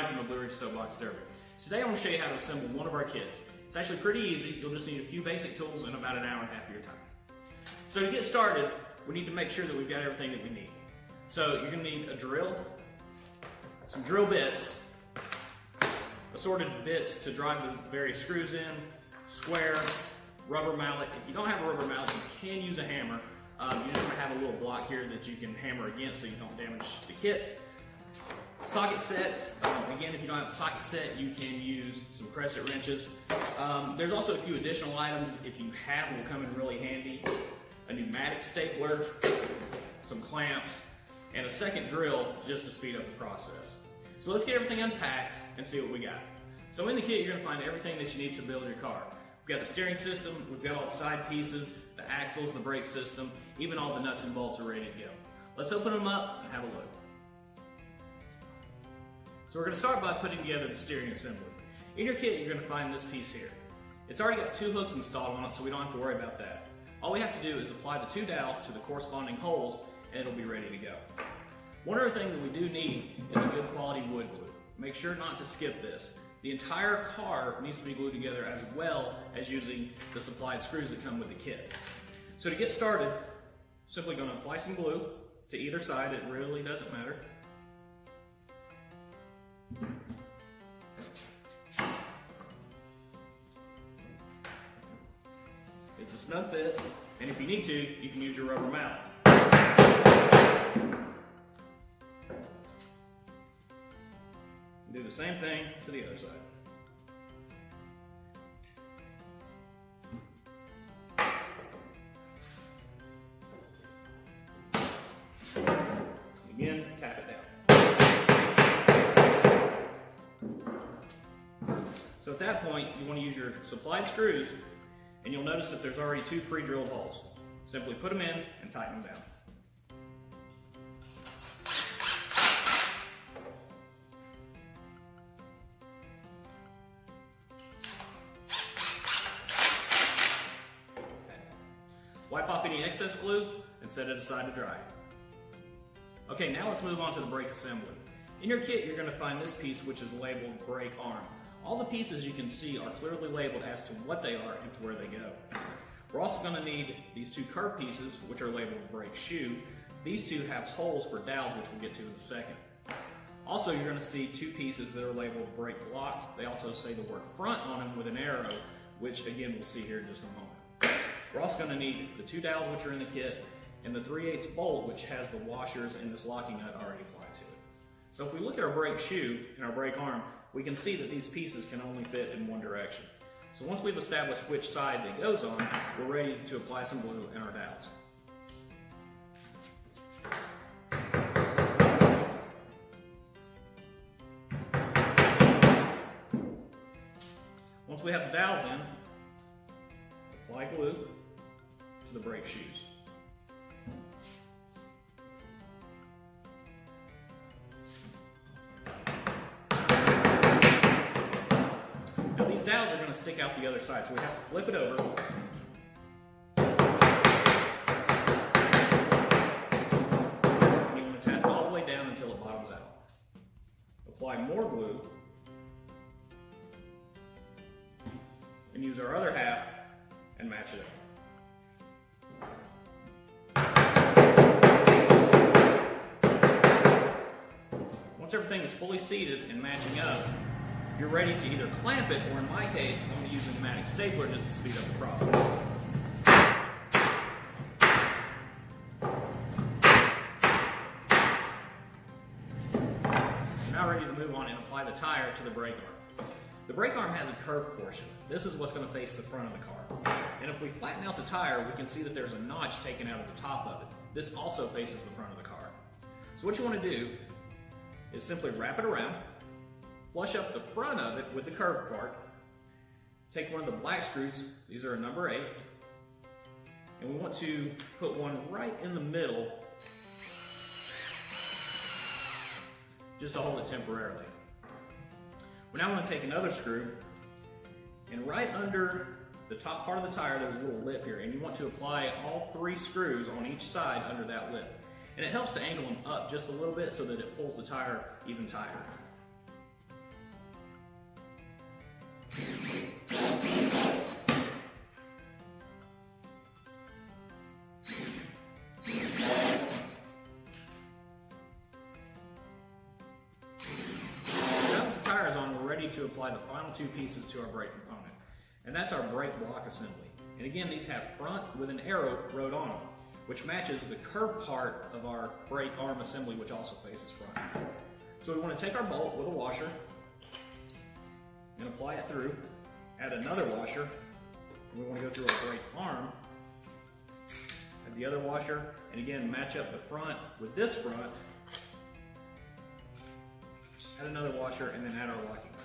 Ryan from the Blue Ridge Soapbox Derby. Today I want to show you how to assemble one of our kits. It's actually pretty easy. You'll just need a few basic tools and about an hour and a half of your time. So to get started, we need to make sure that we've got everything that we need. So you're going to need a drill, some drill bits, assorted bits to drive the various screws in, square, rubber mallet. If you don't have a rubber mallet, you can use a hammer. You just want to have a little block here that you can hammer against so you don't damage the kit. Socket set. Again, if you don't have a socket set, you can use some crescent wrenches. There's also a few additional items, if you have, will come in really handy. A pneumatic stapler, some clamps, and a second drill just to speed up the process. So let's get everything unpacked and see what we got. So in the kit, you're going to find everything that you need to build your car. We've got the steering system, we've got all the side pieces, the axles, the brake system, even all the nuts and bolts are ready to go. Let's open them up and have a look. So we're going to start by putting together the steering assembly. In your kit, you're going to find this piece here. It's already got 2 hooks installed on it, so we don't have to worry about that. All we have to do is apply the 2 dowels to the corresponding holes, and it'll be ready to go. One other thing that we do need is a good quality wood glue. Make sure not to skip this. The entire car needs to be glued together as well as using the supplied screws that come with the kit. So to get started, simply going to apply some glue to either side. It really doesn't matter. It's a snug fit, and if you need to, you can use your rubber mallet. Do the same thing to the other side. Again, tap it down. So at that point, you want to use your supplied screws, and you'll notice that there's already 2 pre-drilled holes. Simply put them in and tighten them down. Wipe off any excess glue and set it aside to dry. Okay, now let's move on to the brake assembly. In your kit, you're going to find this piece which is labeled brake arm. All the pieces you can see are clearly labeled as to what they are and to where they go. We're also going to need these 2 curved pieces which are labeled brake shoe. These 2 have holes for dowels, which we'll get to in a second. Also, you're going to see 2 pieces that are labeled brake block. They also say the word front on them with an arrow, which again we'll see here in just a moment. We're also going to need the 2 dowels which are in the kit and the 3/8 bolt which has the washers and this locking nut already applied to it. So if we look at our brake shoe and our brake arm, we can see that these pieces can only fit in one direction. So once we've established which side it goes on, we're ready to apply some glue in our dowels. Once we have the dowels in, apply glue to the brake shoes. Now these dowels are going to stick out the other side, so we have to flip it over. And you want to tap it all the way down until it bottoms out. Apply more glue. And use our other half and match it up. Once everything is fully seated and matching up, you're ready to either clamp it, or in my case, I'm going to use a pneumatic stapler just to speed up the process. We're now ready to move on and apply the tire to the brake arm. The brake arm has a curved portion. This is what's going to face the front of the car. And if we flatten out the tire, we can see that there's a notch taken out of the top of it. This also faces the front of the car. So what you want to do is simply wrap it around, flush up the front of it with the curved part, take one of the black screws, these are a number 8, and we want to put one right in the middle just to hold it temporarily. We now want to take another screw, and right under the top part of the tire there's a little lip here, and you want to apply all 3 screws on each side under that lip. And it helps to angle them up just a little bit so that it pulls the tire even tighter. apply the final two pieces to our brake component. And that's our brake block assembly. And again, these have front with an arrow rode on them, which matches the curved part of our brake arm assembly, which also faces front. So we want to take our bolt with a washer and apply it through, add another washer, and we want to go through our brake arm, add the other washer, and again match up the front with this front, add another washer, and then add our locking nut.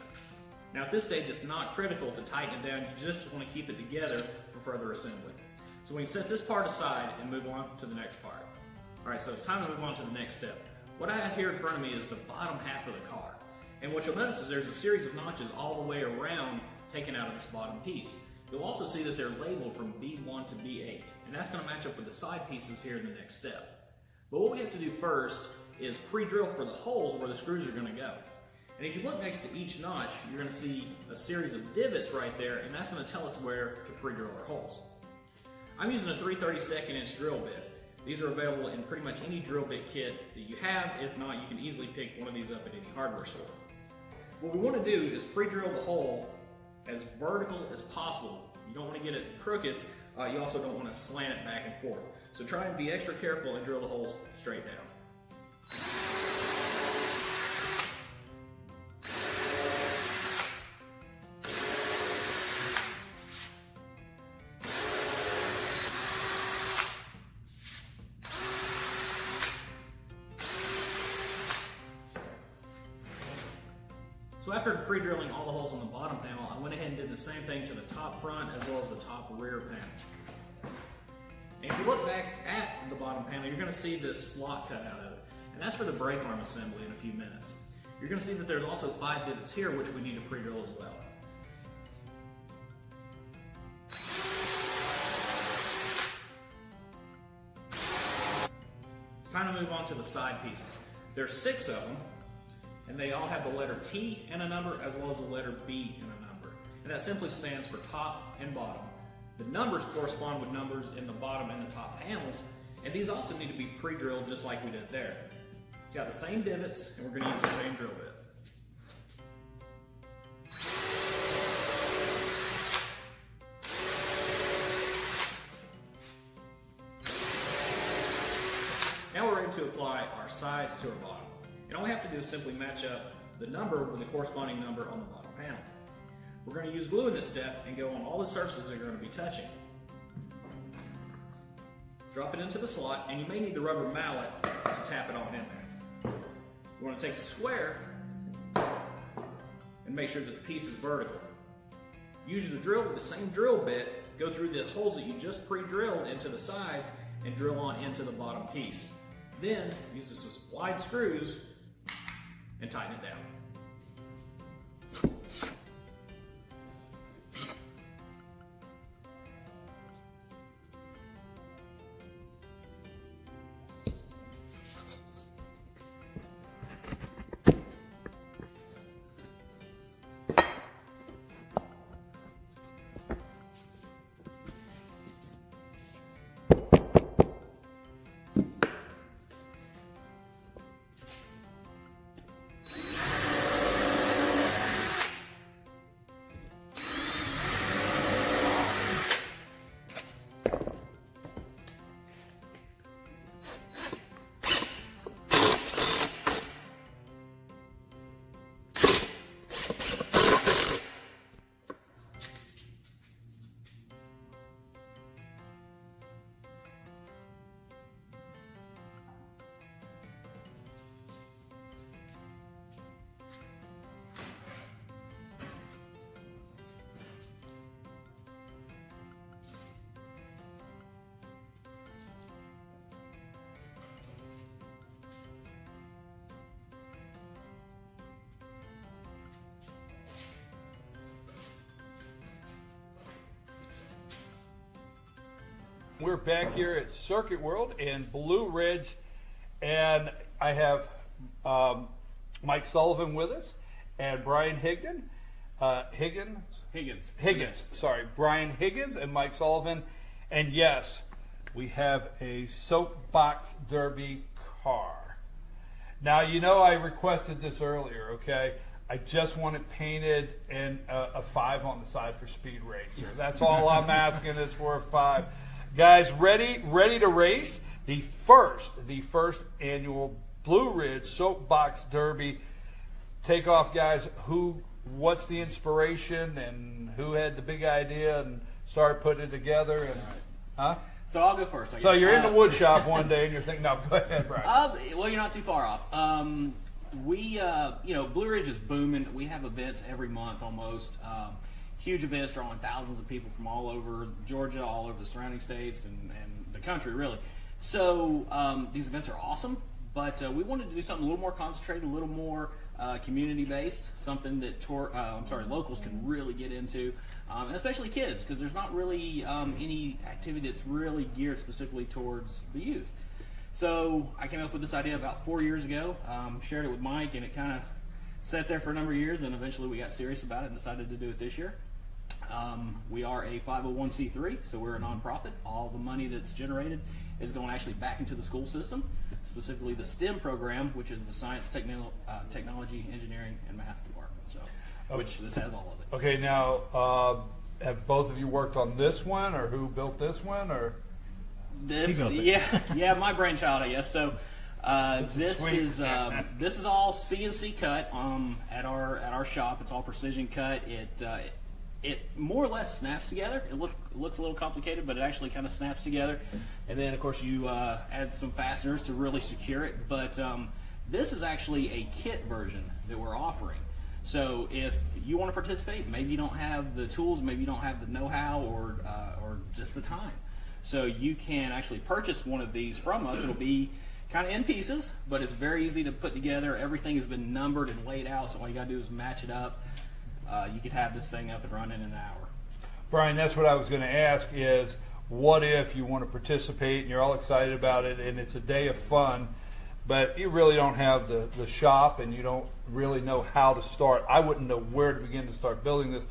Now at this stage it's not critical to tighten it down, you just want to keep it together for further assembly. So we can set this part aside and move on to the next part. Alright, so it's time to move on to the next step. What I have here in front of me is the bottom half of the car. And what you'll notice is there's a series of notches all the way around taken out of this bottom piece. You'll also see that they're labeled from B1 to B8, and that's going to match up with the side pieces here in the next step. But what we have to do first is pre-drill for the holes where the screws are going to go. And if you look next to each notch, you're going to see a series of divots right there, and that's going to tell us where to pre-drill our holes. I'm using a 3/32 inch drill bit. These are available in pretty much any drill bit kit that you have. If not, you can easily pick one of these up at any hardware store. What we want to do is pre-drill the hole as vertical as possible. You don't want to get it crooked. You also don't want to slant it back and forth. So try and be extra careful and drill the holes straight down. So after pre-drilling all the holes on the bottom panel, I went ahead and did the same thing to the top front as well as the top rear panel. And if you look back at the bottom panel, you're going to see this slot cut out of it. And that's for the brake arm assembly in a few minutes. You're going to see that there's also 5 divots here, which we need to pre-drill as well. It's time to move on to the side pieces. There's 6 of them. And they all have the letter T and a number as well as the letter B and a number. And that simply stands for top and bottom. The numbers correspond with numbers in the bottom and the top panels, and these also need to be pre-drilled just like we did there. It's got the same divots, and we're going to use the same drill bit. Now we're ready to apply our sides to our bottom. And all we have to do is simply match up the number with the corresponding number on the bottom panel. We're going to use glue in this step and go on all the surfaces that are going to be touching. Drop it into the slot, and you may need the rubber mallet to tap it on in there. You want to take the square and make sure that the piece is vertical. Use the drill with the same drill bit, go through the holes that you just pre-drilled into the sides and drill on into the bottom piece. Then use the supplied screws and tighten it down. We're back here at Circuit World in Blue Ridge, and I have Mike Sullivan with us and Brian Higgins. Sorry, Brian Higgins and Mike Sullivan. And yes, we have a Soapbox Derby car. Now, you know I requested this earlier, okay? I just want it painted and a 5 on the side for Speed Racer. That's all I'm asking is for a 5. Guys, ready to race? The first annual Blue Ridge Soapbox Derby. Take off, guys. What's the inspiration and who had the big idea and started putting it together? And, huh? So I'll go first. So you're in the wood shop one day and you're thinking, no, go ahead, Brian. Well, you're not too far off. Blue Ridge is booming. We have events every month almost. Huge events drawing thousands of people from all over Georgia, all over the surrounding states, and the country, really. So these events are awesome, but we wanted to do something a little more concentrated, a little more community-based, something that locals can really get into, and especially kids, because there's not really any activity that's really geared specifically towards the youth. So I came up with this idea about 4 years ago, shared it with Mike, and it kind of sat there for a number of years, and eventually we got serious about it and decided to do it this year. We are a 501c3, so we're a nonprofit. All the money that's generated is going actually back into the school system, specifically the STEM program, which is the Science, Technology, Engineering, and Math department. So, which this has all of it. Okay, now have both of you worked on this one, or who built this one, or? This, yeah, my brainchild, I guess. So this is all CNC cut at our shop. It's all precision cut. It more or less snaps together. It looks a little complicated, but it actually kind of snaps together. And then, of course, you add some fasteners to really secure it. But this is actually a kit version that we're offering. So if you want to participate, maybe you don't have the tools, maybe you don't have the know-how, or just the time. So you can actually purchase one of these from us. It'll be kind of in pieces, but it's very easy to put together. Everything has been numbered and laid out, so all you got to do is match it up. You could have this thing up and running in an hour. Brian, that's what I was going to ask is, what if you want to participate and you're all excited about it and it's a day of fun, but you really don't have the shop and you don't really know how to start. I wouldn't know where to begin to start building this.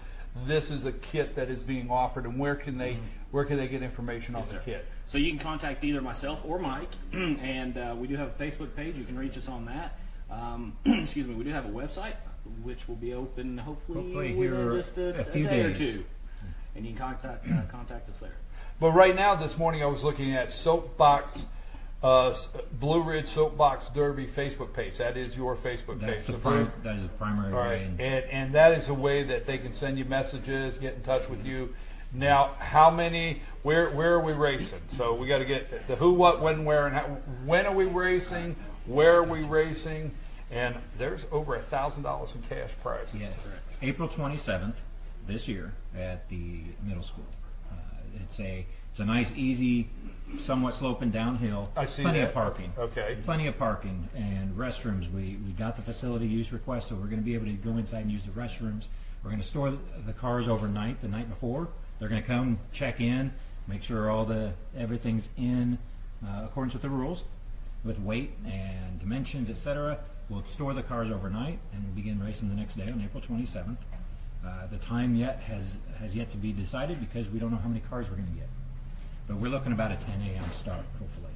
This is a kit that is being offered, and where can they get information on the kit? So you can contact either myself or Mike, and we do have a Facebook page. You can reach us on that. Excuse me. We do have a website, which will be open hopefully within just a few day days. or two, and you can contact us there. But right now, this morning, I was looking at Blue Ridge Soapbox Derby Facebook page. That is your Facebook page. That is the primary all right. way. And that is a way that they can send you messages, get in touch with you. Now, how many? Where are we racing? So we got to get the who, what, when, where, and how. When are we racing? Where are we racing? And there's over $1,000 in cash prizes. Yes, April 27th this year at the middle school. It's a nice, easy, somewhat sloping downhill. I see plenty that. of parking. Okay. Plenty of parking and restrooms. We got the facility use request, so we're going to be able to go inside and use the restrooms. We're going to store the cars overnight, the night before. They're going to come check in, make sure everything's in accordance with the rules, with weight and dimensions, etc. We'll store the cars overnight, and we'll begin racing the next day on April 27th. The time has yet to be decided because we don't know how many cars we're going to get. But we're looking about a 10 a.m. start, hopefully.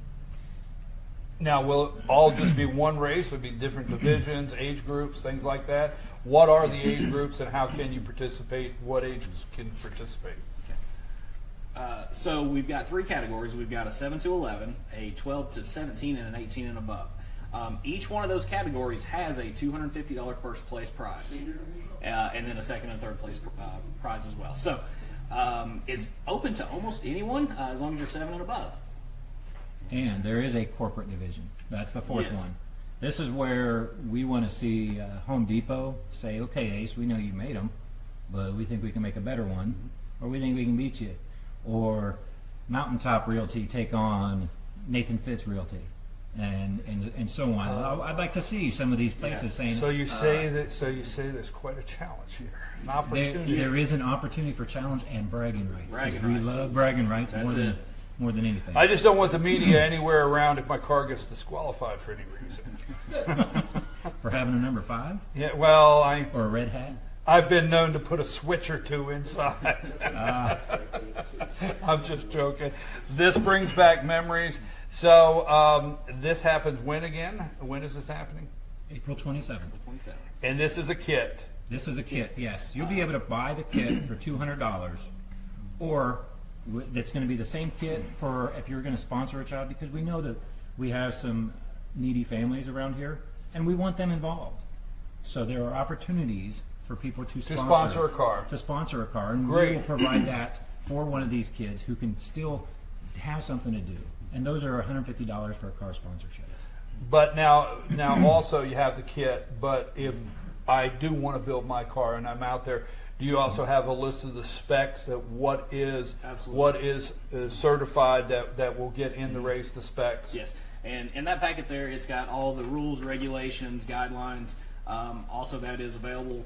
Now, will it all just be one race? Will it be different divisions, age groups, things like that? What are the age groups, and how can you participate? What ages can participate? So we've got 3 categories. We've got a 7 to 11, a 12 to 17, and an 18 and above. Each one of those categories has a $250 first place prize, and then a second and third place prize as well. So it's open to almost anyone as long as you're 7 and above. And there is a corporate division. That's the fourth one. This is where we want to see Home Depot say, okay, Ace, we know you made them, but we think we can make a better one, or we think we can beat you. Or Mountaintop Realty take on Nathan Fitz Realty, and so on. I'd like to see some of these places saying. So you say there's quite a challenge here, an opportunity. There is an opportunity for challenge and bragging rights. We love bragging rights more than anything. I just don't want the media anywhere around if my car gets disqualified for any reason. For having a number 5? Yeah, well, or a red hat. I've been known to put a switch or 2 inside. I'm just joking. This brings back memories. So this happens when again? When is this happening? April 27th. And this is a kit. This is a kit, yes. You'll be able to buy the kit for $200, or that's going to be the same kit for if you're going to sponsor a child, because we know that we have some needy families around here, and we want them involved. So there are opportunities for people to sponsor a car. To sponsor a car, and Great. we will provide that for one of these kids who can still have something to do. And those are $150 for a car sponsorship. But now also you have the kit, but if I do want to build my car and I'm out there, do you also have a list of the specs that what is certified that will get in the race, the specs? Yes, and in that packet there, it's got all the rules, regulations, guidelines. Also, that is available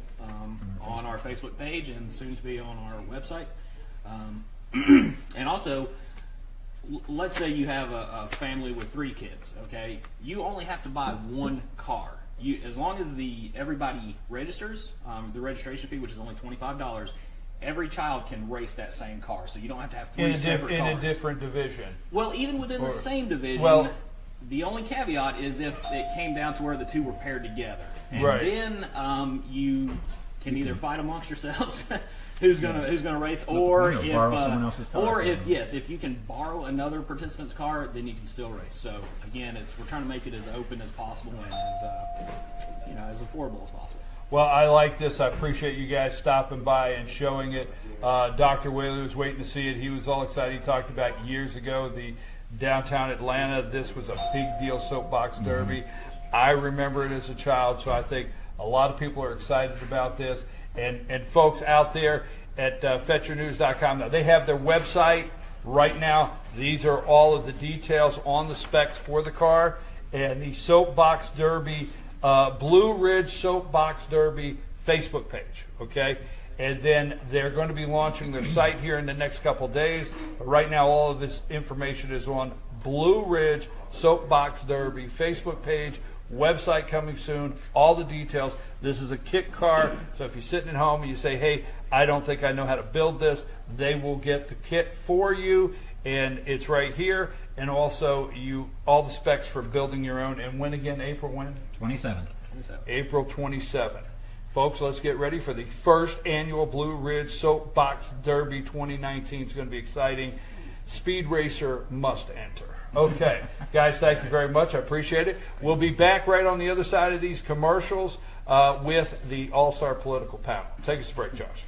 on our Facebook page and soon to be on our website. And also, let's say you have a family with 3 kids. Okay, you only have to buy one car. As long as everybody registers, the registration fee, which is only $25, every child can race that same car. So you don't have to have 3 separate cars. In a different division. Well, even within the same division, the only caveat is if it came down to where the 2 were paired together. And then you can either fight amongst yourselves who's gonna race, or if you can borrow another participant's car, then you can still race. So again, we're trying to make it as open as possible and as affordable as possible. Well, I like this. I appreciate you guys stopping by and showing it. Dr. Whaley was waiting to see it. He was all excited. He talked about years ago the downtown Atlanta. This was a big deal soapbox derby. I remember it as a child, so I think a lot of people are excited about this. And folks out there at FetcherNews.com, now they have their website right now. These are all of the details on the specs for the car. And the Soapbox Derby, Blue Ridge Soapbox Derby Facebook page, okay? And then they're going to be launching their site here in the next couple days. But right now, all of this information is on Blue Ridge Soapbox Derby Facebook page. Website coming soon, all the details. This is a kit car, so if you're sitting at home and you say, hey, I don't think I know how to build this, they will get the kit for you, and it's right here, and also all the specs for building your own. And when again, April when? 27th. April 27th. Folks, let's get ready for the first annual Blue Ridge Soapbox Derby 2019. It's going to be exciting. Speed Racer must enter. Okay, guys, thank you very much. I appreciate it. We'll be back right on the other side of these commercials with the All-Star Political Panel. Take us a break, Josh.